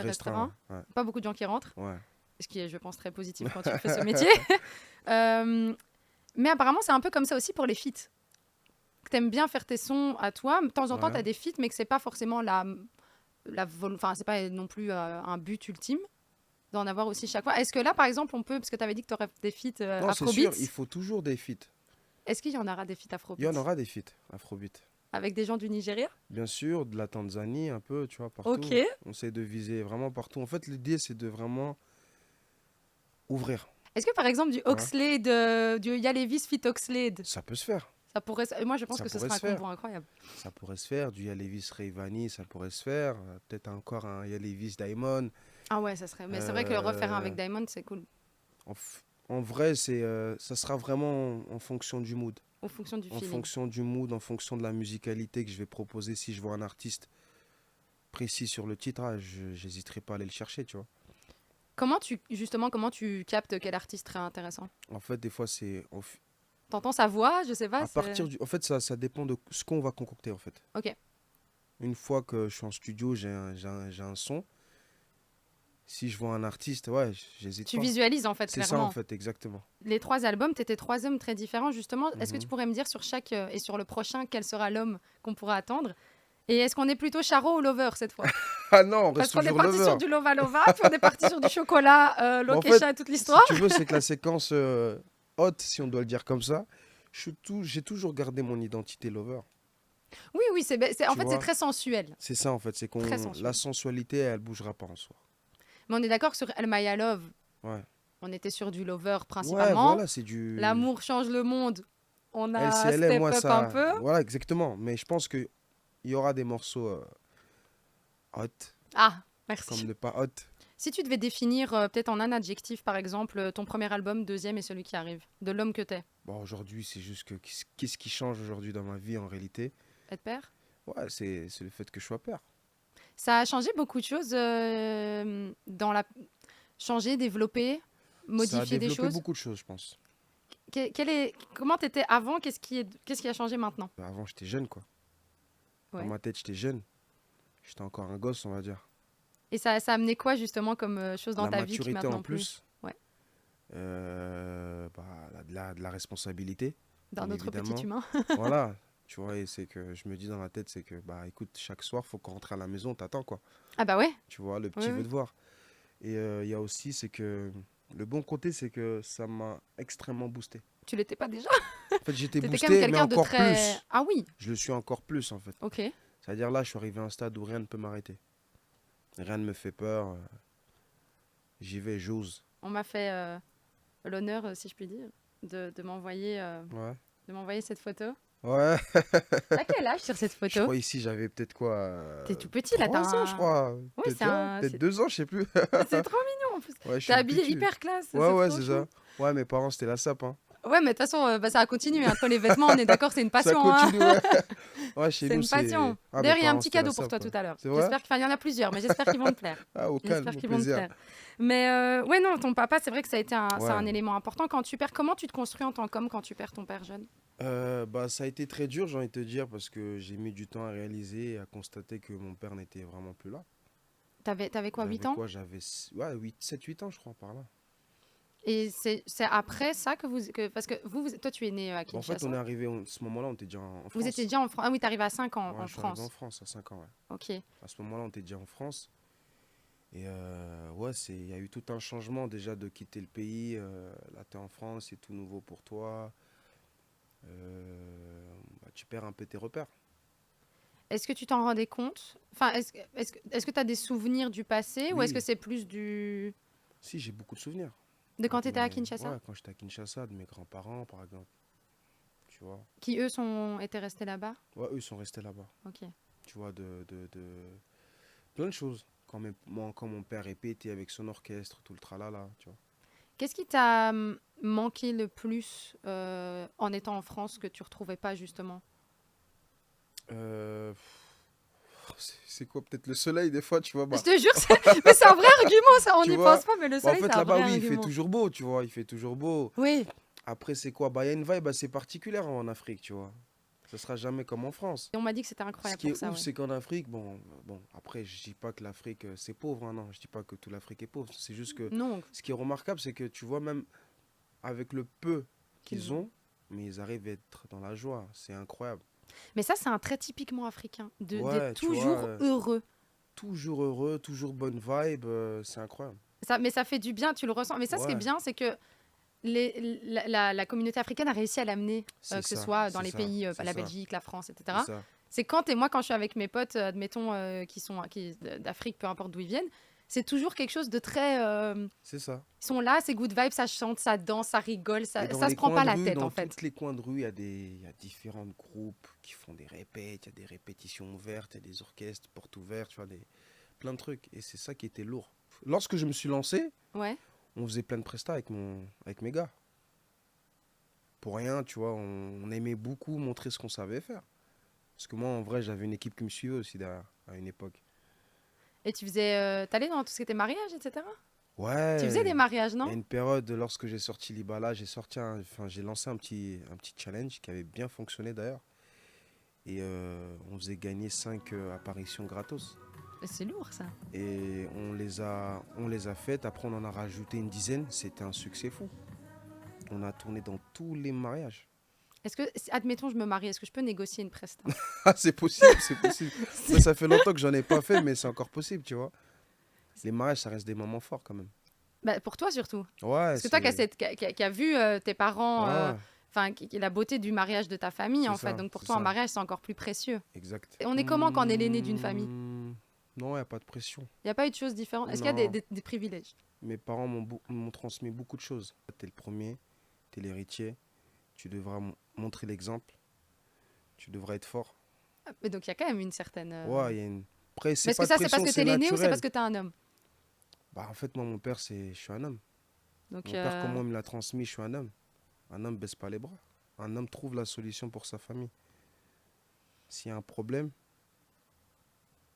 restreint. Ouais. Pas beaucoup de gens qui rentrent. Ouais. Ce qui est, je pense, très positif quand tu fais ce métier. Mais apparemment, c'est un peu comme ça aussi pour les feats. Tu aimes bien faire tes sons à toi. De temps en temps, Ouais. tu as des feats, mais que c'est pas forcément enfin, c'est pas non plus un but ultime d'en avoir aussi chaque fois. Est-ce que là, par exemple, on peut, parce que tu avais dit que tu aurais des feats Non, c'est sûr, Afrobeats, il faut toujours des feats. est-ce qu'il y en aura des feats Il y Afrobeats en aura des feats afrobeat. avec des gens du Nigeria? Bien sûr, de la Tanzanie, un peu, tu vois, partout. Ok. On essaie de viser vraiment partout. En fait, l'idée, c'est de vraiment ouvrir. Est-ce que par exemple du Oxlade, du Yalevis fit Oxlade, Ça peut se faire. ça pourrait, moi je pense Ça que ce pourrait serait un se faire. combo incroyable. Ça pourrait se faire. Du Yalevis Rayvani, ça pourrait se faire. Peut-être encore un Yalevis Diamond. Ah ouais, ça serait. Mais c'est vrai que le refaire un avec Diamond, c'est cool. En vrai, ça sera vraiment en fonction du mood. En fonction du En feeling. fonction du mood, en fonction de la musicalité que je vais proposer. Si je vois un artiste précis sur le titre, j'hésiterai pas à aller le chercher, tu vois. Comment tu captes quel artiste serait intéressant? En fait, des fois, c'est... T'entends sa voix, je sais pas. À partir du... En fait, ça dépend de ce qu'on va concocter, en fait. Ok. Une fois que je suis en studio, j'ai un son. Si je vois un artiste, ouais, j'hésite Tu pas. visualises en fait C'est ça, clairement. en fait, exactement. Les 3 albums, t'étais 3 hommes très différents justement. Est-ce que Mhm. tu pourrais me dire sur chaque et sur le prochain quel sera l'homme qu'on pourra attendre? Et est-ce qu'on est plutôt Charo ou Lover cette fois? Ah non, on Parce reste qu'on est toujours parti lover. sur du Lova Lova, puis on est parti sur du chocolat, Bah, en Lokesha fait, et toute l'histoire. Si tu veux, c'est que la séquence haute, si on doit le dire comme ça, j'ai toujours gardé mon identité lover. Oui, oui, en Tu fait, c'est vois. très sensuel. C'est ça, en fait. C'est Très sensuel. la sensualité, elle bougera pas en soi. Mais on est d'accord que sur El Maya Love, Ouais. on était sur du Lover Ouais, principalement. voilà, c'est du... L'amour change le monde. On a LCLM, step moi, up ça... un peu. Voilà, exactement. Mais je pense qu'il y aura des morceaux hot, Ah, merci. comme ne pas hot. Si tu devais définir peut-être en un adjectif, par exemple, ton premier album, deuxième et celui qui arrive, de l'homme que t'es, Bon, aujourd'hui, c'est juste que qu'est-ce qui change aujourd'hui dans ma vie, en réalité? être père, Ouais, c'est le fait que je sois père. ça a changé beaucoup de choses changer, développer, Ça a modifier des développé choses. beaucoup de choses, je pense. Comment t'étais avant? Qu'est-ce qui a changé maintenant? Bah, avant, j'étais jeune, quoi. Ouais. Dans ma tête, j'étais jeune. J'étais encore un gosse, on va dire. Et ça a amené quoi justement comme chose dans La ta vie qui maturité maintenant en plus. Ouais. De la responsabilité. d'un bien autre petit évidemment. humain? Voilà. Tu vois, et c'est que je me dis dans la tête, c'est que, bah écoute, chaque soir, faut qu'on rentre à la maison, t'attends, quoi. Ah bah ouais. Tu vois, le petit Oui, veut oui. te voir. Et il y a aussi, c'est que le bon côté, c'est que ça m'a extrêmement boosté. Tu l'étais pas déjà? En fait, j'étais T'étais quand boosté, même mais quelqu'un de encore très. plus. Ah oui. Je le suis encore plus, en fait. Ok. C'est-à-dire là, je suis arrivé à un stade où rien ne peut m'arrêter. Rien ne me fait peur. J'y vais, j'ose. On m'a fait l'honneur, si je puis dire, de m'envoyer Ouais. cette photo. Ouais. T'as quel âge sur cette Je photo? crois ici, j'avais peut-être quoi T'es tout petit là, 3 ans, je crois. Oui, Peut-être c'est un... peut-être 2 ans, je sais plus. C'est trop mignon en plus. Ouais, je T'es suis habillé petit. hyper classe. Ouais, ouais, trop c'est chou. ça. Ouais, mes parents, c'était la sape. Hein. Ouais, mais de toute façon, ça a continué. Entre les vêtements, on est d'accord, c'est une Ça passion. Hein. continue, ouais. Ouais, chez C'est nous, une passion. Ah, D'ailleurs, mes il y a un parents, petit c'était la cadeau pour sape, toi ouais. tout à l'heure. C'est vrai? J'espère qu'il y en a plusieurs, mais j'espère qu'ils vont te plaire. Ah, au J'espère calme, au qu'ils vont te plaisir. plaire. Mais ouais, non, ton papa, c'est vrai que ça a été c'est Ouais. un élément important. Quand tu perds, comment tu te construis en tant qu'homme quand tu perds ton père jeune? Bah, ça a été très dur, j'ai envie de te dire, parce que j'ai mis du temps à réaliser et à constater que mon père n'était vraiment plus là. T'avais quoi, 8 ans? J'avais ouais, 7-8 ans, je crois, par là. Et c'est après ça que parce que toi, tu es né à Bon, en fait, Kinshasa. on est arrivé, ce moment-là, on était déjà en France. Vous étiez déjà en France. Ah oui, t'es arrivé à 5 ans Ouais, en je suis arrivé France. en France à 5 ans, ouais. Ok. À ce moment-là, on était déjà en France. Et ouais, il y a eu tout un changement déjà de quitter le pays. Là, tu es en France, c'est tout nouveau pour toi. Bah, tu perds un peu tes repères. Est-ce que tu t'en rendais compte? Enfin, est-ce que tu as des souvenirs du passé ou est-ce Oui. que c'est plus du... Si, j'ai beaucoup de souvenirs. de quand De tu étais à mes- Kinshasa? Ouais, quand j'étais à Kinshasa, de mes grands-parents, par exemple. Tu vois. Qui, eux, étaient restés là-bas? Ouais, eux, ils sont restés là-bas. Ok. Tu vois, plein de choses. Quand mon père répétait avec son orchestre, tout le tralala, tu vois. Qu'est-ce qui t'a manqué le plus en étant en France que tu retrouvais pas, justement? C'est quoi, peut-être le soleil, des fois, tu vois. Bah, Je te jure, mais c'est un vrai argument, ça, on Tu n'y vois, pense pas, mais le bah, en soleil, fait, c'est un là-bas, vrai oui, il fait argument. toujours beau, tu vois. Il fait toujours beau. Oui, Après, c'est quoi? Bah, il y a une vibe assez particulière en Afrique, tu vois. Ça sera jamais comme en France. et on m'a dit que c'était Ce incroyable qui est pour ça, ouf, ouais. c'est qu'en Afrique, bon, après, je dis pas que l'Afrique, c'est pauvre, hein, non. Je dis pas que toute l'Afrique est pauvre. C'est juste que Non, ce qui est remarquable, c'est que tu vois, même avec le peu qu'ils Qu'ils ont, mais ils arrivent à être dans la joie. C'est incroyable. mais ça, c'est un trait typiquement africain, Ouais, d'être tu vois, toujours heureux. Toujours heureux, toujours bonne vibe, c'est incroyable. Mais ça fait du bien, tu le ressens. Mais ça, ce qui est Ouais. bien, c'est que la communauté africaine a réussi à l'amener, C'est que ce ça, soit dans c'est les ça, pays, c'est la ça, Belgique, la France, c'est etc. ça. C'est moi, quand je suis avec mes potes, admettons, qui d'Afrique, peu importe d'où ils viennent, c'est toujours quelque chose de très... C'est ça. ils sont là, c'est good vibe, ça chante, ça danse, ça rigole, Et ça dans se les prend coins pas de la rue, tête, dans en fait. tous les coins de rue, il y a différents groupes qui font des répètes, il y a des répétitions ouvertes, il y a des orchestres, portes ouvertes, tu vois, plein de trucs. Et c'est ça qui était lourd. Lorsque je me suis lancé, Ouais. on faisait plein de prestats avec mes gars. Pour rien, tu vois, on aimait beaucoup montrer ce qu'on savait faire. Parce que moi, en vrai, j'avais une équipe qui me suivait aussi derrière, à une époque. Et tu faisais... t'allais dans tout ce qui était mariage, etc. Ouais. Tu faisais des mariages, Il y a non? une période, lorsque j'ai sorti Libala, j'ai lancé un petit challenge qui avait bien fonctionné d'ailleurs. Et on faisait gagner 5 apparitions gratos. C'est lourd, ça. Et on les a faites. Après, on en a rajouté une dizaine. C'était un succès fou. On a tourné dans tous les mariages. Est-ce que, admettons, je me marie, est-ce que je peux négocier une presta? Ah, c'est possible, c'est possible. Mais ça fait longtemps que j'en ai pas fait, mais c'est encore possible, tu vois. Les mariages, ça reste des moments forts quand même. Bah, pour toi, surtout. Ouais, Parce que toi qui as vu tes parents, Ouais, enfin, la beauté du mariage de ta famille, C'est en fait. ça, Donc pour c'est toi, un ça. mariage, c'est encore plus précieux. exact. Et on est comment quand on est l'aîné d'une famille? Non, il n'y a pas de pression. Il n'y a pas eu de choses différentes? Est-ce qu'il y a Non. des privilèges? Mes parents m'ont transmis beaucoup de choses. Tu es le premier, tu es l'héritier, tu devras montrer l'exemple, tu devras être fort. Ah, mais donc il y a quand même une certaine... Ouais, il y a une... Après, Mais c'est est-ce pas que de ça, c'est parce pression, que t'es l'aîné ou c'est naturel. parce que t'es un homme? Bah, en fait, moi, mon père, je suis un homme. Donc, Mon père, comment il me l'a transmis, je suis un homme. Un homme baisse pas les bras. Un homme trouve la solution pour sa famille. S'il y a un problème,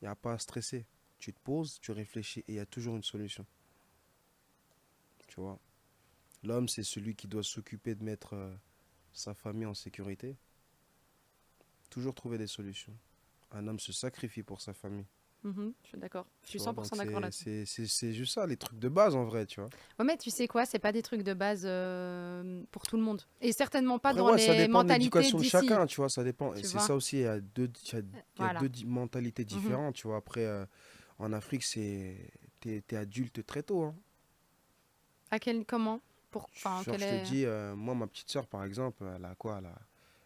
il n'y a pas à stresser. Tu te poses, tu réfléchis et il y a toujours une solution. Tu vois. L'homme, c'est celui qui doit s'occuper de mettre sa famille en sécurité. Toujours trouver des solutions. Un homme se sacrifie pour sa famille. je suis d'accord. Je suis Tu vois, 100% donc d'accord là-dessus. c'est juste ça, les trucs de base en vrai, tu vois. Ouais, mais tu sais quoi, c'est pas des trucs de base pour tout le monde. Et certainement pas Après, dans ouais, ça les dépend de mentalités l'éducation de d'ici. chacun, tu vois, ça dépend. Tu C'est vois. ça aussi, il y a Voilà. mentalités différentes, tu vois. Après, en Afrique, t'es adulte très tôt, hein. Comment? Enfin, Genre, je te dis, moi, ma petite sœur, par exemple, elle a quoi?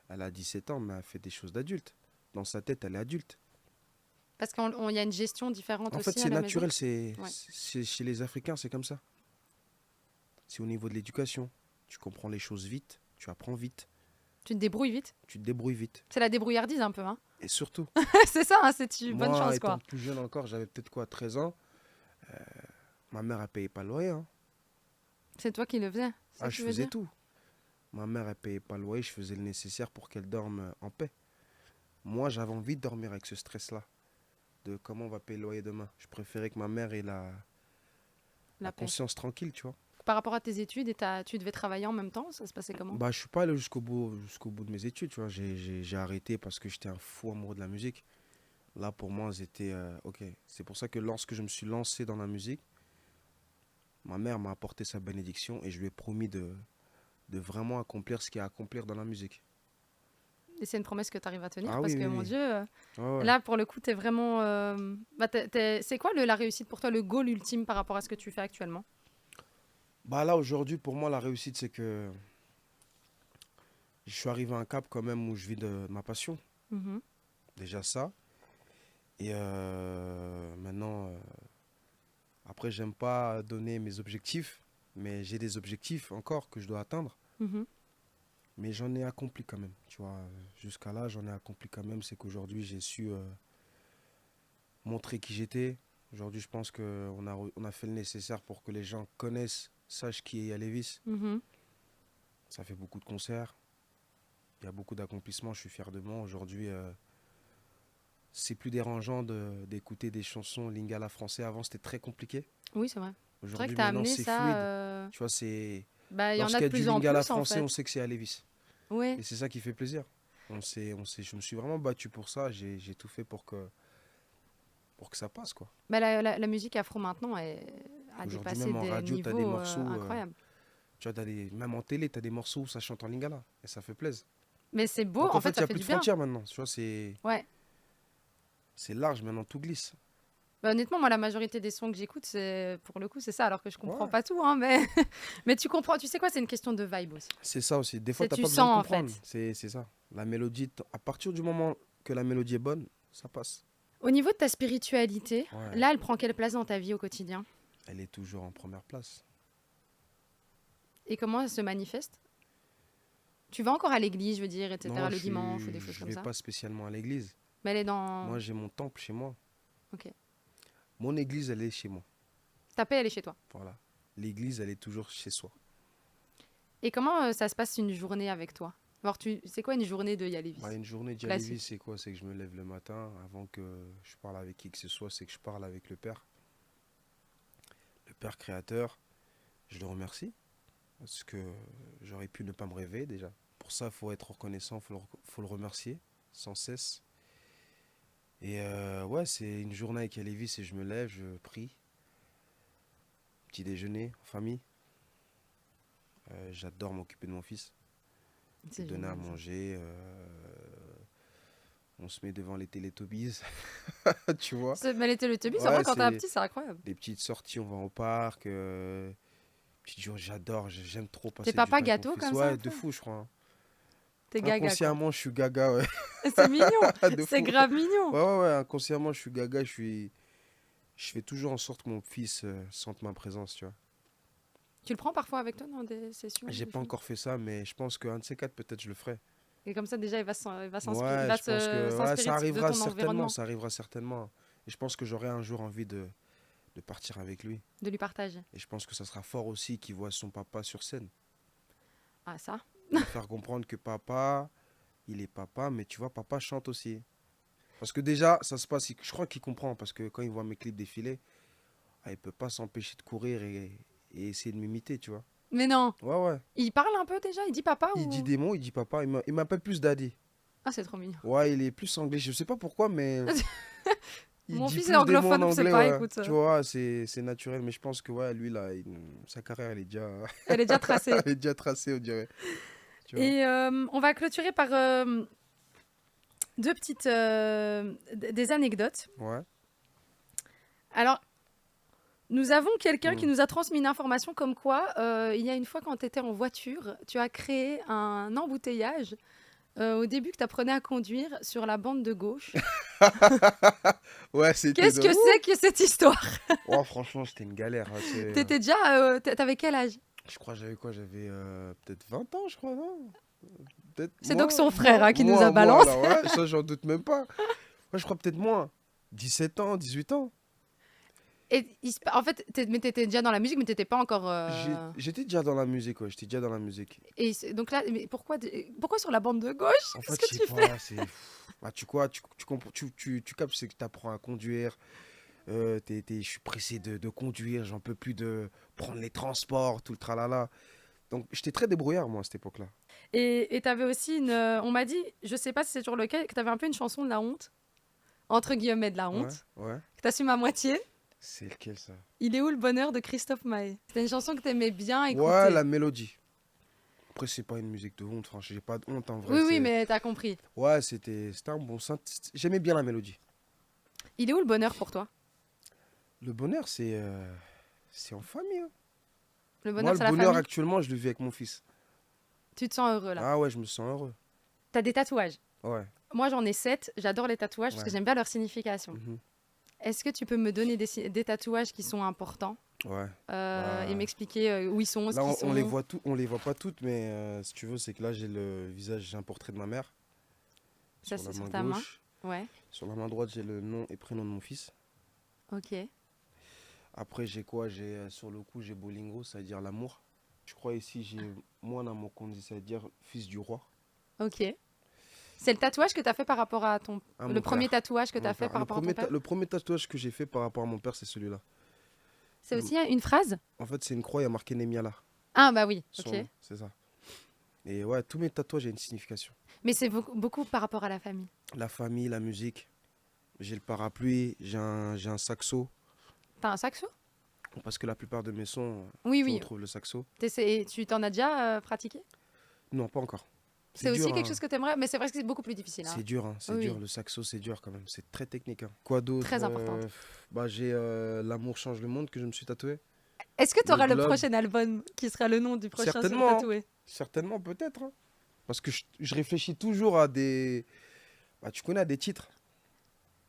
Elle a 17 ans, mais elle fait des choses d'adulte. Dans sa tête, elle est adulte. Parce qu'il y a une gestion différente En aussi fait, à c'est la naturel. maison. Ouais. Chez les Africains, c'est comme ça. C'est au niveau de l'éducation. Tu comprends les choses vite, tu apprends vite, Tu te débrouilles vite. tu te débrouilles vite. C'est la débrouillardise un peu. Hein. Et surtout, C'est ça, hein, c'est une bonne moi, chance, étant quoi. plus jeune encore, j'avais peut-être quoi, 13 ans. Ma mère, elle payait pas le loyer. Hein. C'est toi qui le faisais. c'est ça que Je tu veux faisais dire tout. Ma mère, elle payait pas le loyer, je faisais le nécessaire pour qu'elle dorme en paix. Moi, j'avais envie de dormir avec ce stress-là. De comment on va payer le loyer demain. Je préférais que ma mère ait la La paix. conscience tranquille, tu vois. Par rapport à tes études, tu devais travailler en même temps, ça se passait comment? Bah, je suis pas allé jusqu'au bout de mes études, tu vois. J'ai arrêté parce que j'étais un fou amoureux de la musique. Là, pour moi, c'était OK. C'est pour ça que lorsque je me suis lancé dans la musique, ma mère m'a apporté sa bénédiction et je lui ai promis de vraiment accomplir ce qu'il y a à accomplir dans la musique. Et c'est une promesse que tu arrives à tenir Ah parce oui, que, oui, mon oui. Dieu, Ouais, ouais. là, pour le coup, tu es vraiment. C'est quoi la réussite pour toi, le goal ultime par rapport à ce que tu fais actuellement? Bah là, aujourd'hui, pour moi, la réussite, c'est que je suis arrivé à un cap quand même où je vis de ma passion. Mhm. Déjà ça. Et maintenant, après, j'aime pas donner mes objectifs, mais j'ai des objectifs encore que je dois atteindre. Mhm. Mais j'en ai accompli quand même, tu vois. Jusqu'à là, j'en ai accompli quand même. C'est qu'aujourd'hui, j'ai su montrer qui j'étais. Aujourd'hui, je pense on a fait le nécessaire pour que les gens connaissent, sachent qui est Yalevis. Mhm. Ça fait beaucoup de concerts. Il y a beaucoup d'accomplissements. Je suis fier de moi. Aujourd'hui, c'est plus dérangeant d'écouter des chansons lingala français. Avant, c'était très compliqué. Oui, c'est vrai. C'est vrai Aujourd'hui, que tu as maintenant, amené c'est ça. fluide. Tu vois, c'est... Bah, il y en a Lorsqu'il de y a du plus en lingala plus, en français, fait. on sait que c'est Yalevis. Ouais. Et c'est ça qui fait plaisir. Je me suis vraiment battu pour ça. J'ai tout fait pour que ça passe, quoi. Bah, la musique afro maintenant a Aujourd'hui, dépassé même en des radio, tu as des niveaux morceaux. incroyables. Tu vois, même en télé, tu as des morceaux où ça chante en lingala. Et ça fait plaisir. Mais c'est beau, Donc, en fait, il n'y ça a fait plus du de bien. frontières maintenant. Tu vois, c'est large maintenant, tout glisse. Bah, honnêtement, moi, la majorité des sons que j'écoute, pour le coup, c'est ça, alors que je comprends Ouais. pas tout, hein, mais... mais tu comprends, tu sais quoi, c'est une question de vibe aussi. C'est ça aussi. Des fois, C'est tu tu pas besoin de sens, en comprendre. fait. C'est ça. La mélodie, à partir du moment que la mélodie est bonne, ça passe. Au niveau de ta spiritualité, Ouais. là, elle prend quelle place dans ta vie au quotidien? Elle est toujours en première place. Et comment elle se manifeste? Tu vas encore à l'église, je veux dire, etc., Non, le dimanche ou des choses je comme vais ça? pas spécialement à l'église. Mais elle est dans... Moi, j'ai mon temple chez moi. Ok. Mon église, elle est chez moi. Ta paix, elle est chez toi. Voilà. L'église, elle est toujours chez soi. Et comment ça se passe une journée avec toi? Alors, c'est quoi une journée de Yalevis? Bah, une journée de Classique. Yalevis, c'est quoi? C'est que je me lève le matin, avant que je parle avec qui que ce soit, c'est que je parle avec le Père. Le Père créateur, je le remercie. Parce que j'aurais pu ne pas me réveiller déjà. Pour ça, il faut être reconnaissant, faut le remercier sans cesse. Et ouais, c'est une journée avec Yalevis et je me lève, je prie. Petit déjeuner en famille. J'adore m'occuper de mon fils. C'est Lui donner à génial, ça. manger. On se met devant les Télétobies. Tu vois? Mais les Teletubbies, c'est Ouais, vrai, quand t'es un c'est- petit, c'est incroyable. Des petites sorties, on va au parc. Petites jours, j'adore, j'aime trop passer T'es du temps papa avec gâteau mon fils. comme ça, un Ouais, de peu fou, je crois. Hein. T'es gaga, quoi. Inconsciemment, je suis gaga, ouais. C'est mignon. De C'est fou. grave mignon. Ouais, inconsciemment, je suis gaga, je fais toujours en sorte que mon fils sente ma présence, tu vois. Tu le prends parfois avec toi dans des sessions? J'ai des pas choses encore fait ça, mais je pense qu'un de ces quatre, peut-être, je le ferai. Et comme ça, déjà, il va s'inspirer, Ouais, il va je pense que ouais, s'inspirer ça de arrivera ton environnement, ça arrivera certainement. Et je pense que j'aurai un jour envie de partir avec lui. de lui partager. Et je pense que ça sera fort aussi qu'il voit son papa sur scène. Ah, ça? De faire comprendre que papa, il est papa, mais tu vois, papa chante aussi. Parce que déjà, ça se passe, je crois qu'il comprend, parce que quand il voit mes clips défiler, il peut pas s'empêcher de courir et essayer de m'imiter, tu vois. Mais non. Ouais. Il parle un peu déjà? Il dit papa Il ou... dit des mots, il dit papa, il m'appelle plus daddy. Ah, c'est trop mignon. Ouais, il est plus anglais, je sais pas pourquoi, mais... il Mon dit fils plus est des mots en anglophone, on sait anglais, pas, ouais. écoute. Tu vois, c'est naturel, mais je pense que ouais, lui, là, sa carrière, elle est déjà, Elle est déjà tracée. elle est déjà tracée, on dirait. Tu vois. Et on va clôturer par deux petites... des anecdotes. Ouais. Alors, nous avons quelqu'un Mm. qui nous a transmis une information comme quoi, il y a une fois quand tu étais en voiture, tu as créé un embouteillage Au début que tu apprenais à conduire sur la bande de gauche. Ouais, c'était Qu'est-ce de que ouf. c'est que cette histoire? Oh, franchement, c'était une galère. Hein, T'étais déjà, t'avais quel âge? Je crois que j'avais quoi? J'avais peut-être 20 ans, je crois, non? Peut-être C'est moins, donc son frère hein, qui nous a moins, balancé. alors, ouais, ça, j'en doute même pas. Ouais, je crois peut-être moins. 17 ans, 18 ans. Et en fait, mais t'étais déjà dans la musique, mais t'étais pas encore. J'étais déjà dans la musique, ouais. J'étais déjà dans la musique. Et donc là, mais pourquoi sur la bande de gauche? En Qu'est-ce fait, que je sais tu fais? pas, bah, tu captes, c'est que tu apprends à conduire. Je suis pressé de conduire, j'en peux plus de prendre les transports, tout le tralala. Donc, j'étais très débrouillard, moi, à cette époque-là. Et t'avais aussi une. On m'a dit, je sais pas si c'est toujours le cas, que t'avais un peu une chanson de la honte, entre guillemets de la Ouais, honte, ouais. que t'assumes à moitié. C'est lequel, ça? Il est où le bonheur de Christophe Maé? C'était une chanson que t'aimais bien écouter. Ouais, la mélodie. Après, c'est pas une musique de honte, franchement, j'ai pas de honte en vrai. Oui, oui, mais t'as compris. Ouais, c'était un bon J'aimais bien la mélodie. Il est où le bonheur pour toi? Le bonheur, c'est en famille. Hein. Le Moi, bonheur, le c'est la bonheur, famille. actuellement, je le vis avec mon fils. Tu te sens heureux là. Ah ouais, je me sens heureux. T'as des tatouages. Ouais. Moi, j'en ai 7. J'adore les tatouages parce que Ouais. j'aime bien leur signification. Mhm. Est-ce que tu peux me donner des tatouages qui sont importants Ouais. et m'expliquer où ils sont, ce Là, qu'ils on sont? les voit on les voit pas toutes, mais si tu veux, c'est que là, j'ai un portrait de ma mère. Ça, Sur c'est la sur main ta main. gauche. Ouais, Sur la main droite, j'ai le nom et prénom de mon fils. ok. Après, j'ai quoi? Sur le cou, j'ai Bolingo, ça veut dire l'amour. Je crois ici, j'ai moi dans mon compte, ça veut dire fils du roi. Ok. C'est le tatouage que tu as fait par rapport à ton. À Le mon premier père. tatouage que À tu as mon fait père. par rapport à ton père? Le premier tatouage que j'ai fait par rapport à mon père, c'est celui-là. C'est aussi une phrase? En fait, c'est une croix, il y a marqué Nemiala. Ah, bah oui, Sur ok. le- C'est ça. Et ouais, tous mes tatouages ont une signification. Mais c'est beaucoup par rapport à la famille. La famille, la musique. J'ai le parapluie, j'ai un saxo. T'as un saxo? Parce que la plupart de mes sons, Oui, on oui. trouve le saxo. Tu t'en as déjà pratiqué? Non, pas encore. C'est aussi dur, quelque hein. chose que tu aimerais, mais c'est vrai que c'est beaucoup plus difficile. Hein. C'est dur, hein, c'est Oui, dur. oui. Le saxo, c'est dur quand même. C'est très technique. Hein. Quoi d'autre? Très importante. Bah, j'ai L'amour change le monde que je me suis tatoué. Est-ce que tu auras le globe. prochain album qui sera le nom du prochain sur Certainement. tatoué? Certainement, peut-être. Hein. Parce que je réfléchis toujours à des. Bah, tu connais à des titres.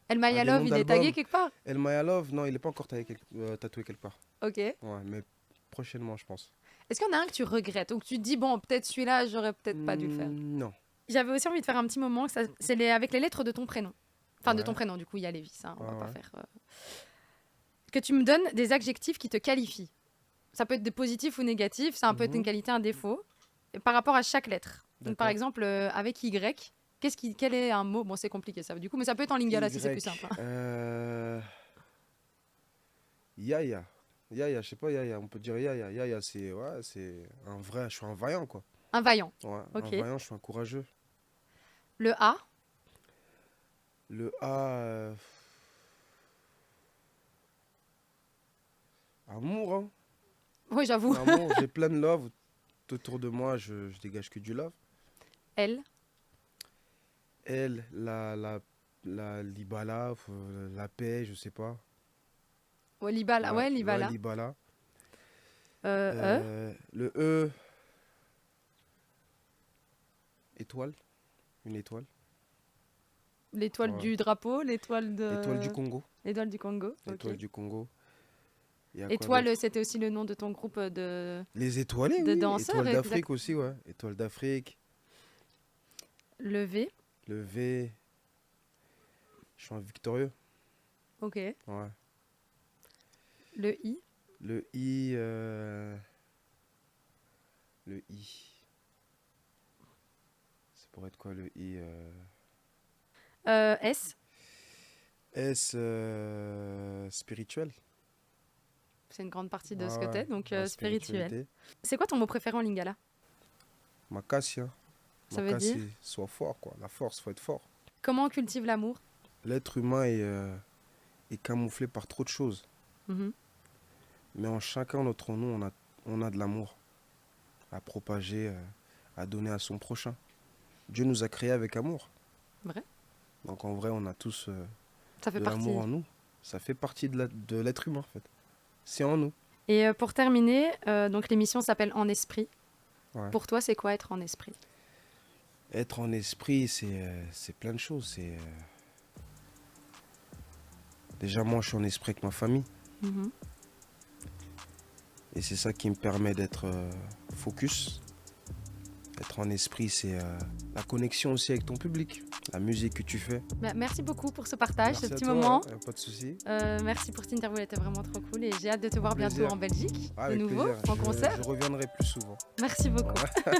El des Maya noms Love, il est d'albums. tagué quelque part? El Maya Love, non, il n'est pas encore tatoué quelque part. Ok. Ouais, mais prochainement, je pense. Est-ce qu'il y en a un que tu regrettes ou que tu te dis, bon, peut-être celui-là, j'aurais peut-être pas dû le faire? Non. J'avais aussi envie de faire un petit moment, avec les lettres de ton prénom. Enfin, de Ouais. ton prénom, du coup, il y a Lévis, hein, on va Ouais, pas ouais. faire... Que tu me donnes des adjectifs qui te qualifient. Ça peut être des positifs ou négatifs, ça peut être une qualité, un défaut, et par rapport à chaque lettre. Donc, par D'accord. exemple, avec Y, quel est un mot? Bon, c'est compliqué ça, du coup, mais ça peut être en lingala si c'est plus Y. simple. Hein. Yaya. Yaya, je sais pas, Yaya, on peut dire Yaya. Yaya, c'est un vrai, je suis un vaillant, quoi. Un vaillant. Ouais, Ok. un vaillant, je suis un courageux. Le A, Le A. Amour, hein. oui, j'avoue. Amour, j'ai plein de love. Tout autour de moi, je dégage que du love. L, Elle, la Libala, la paix, je sais pas. ouais, Libala. Ouais, Libala. Ouais, Libala. E, Le E. Étoile. Une étoile. l'étoile ouais. du drapeau, l'étoile de... Étoile du Congo. L'étoile du Congo. ok. Étoile du Congo. Il y a quoi Étoile, d'autre? c'était aussi le nom de ton groupe de... Les étoilés, de oui. danseurs, Étoile exact. d'Afrique aussi, ouais. Étoile d'Afrique. Le V, Le V. Je suis un victorieux. ok. Ouais. Le I, Le I. Le I. Ça pourrait être quoi le I S, S. Spirituel. c'est une grande partie de Ah ce que ouais, t'es, donc la spirituel. spiritualité. C'est quoi ton mot préféré en lingala? Makassi, hein. Ça veut Makassi, dire sois fort, quoi. La force, faut être fort. Comment on cultive l'amour? L'être humain est camouflé par trop de choses. Mhm. Mais en chacun d'entre nous, on a de l'amour à propager, à donner à son prochain. Dieu nous a créés avec amour. Vrai. Donc en vrai, on a tous Ça fait de partie. l'amour en nous. Ça fait partie de l'être humain, en fait. C'est en nous. Et pour terminer, donc l'émission s'appelle En Esprit. Ouais. Pour toi, c'est quoi être en esprit? Être en esprit, c'est plein de choses. Déjà, moi, je suis en esprit avec ma famille. Mhm. Et c'est ça qui me permet d'être focus. Être en esprit, c'est la connexion aussi avec ton public, la musique que tu fais. Bah, merci beaucoup pour ce partage, Merci ce à petit toi, moment. hein, pas de souci. Merci pour cette interview, elle était vraiment trop cool et j'ai hâte de te voir Plaisir. bientôt en Belgique, de Avec nouveau, plaisir. en concert. Je reviendrai plus souvent. Merci beaucoup. Ouais.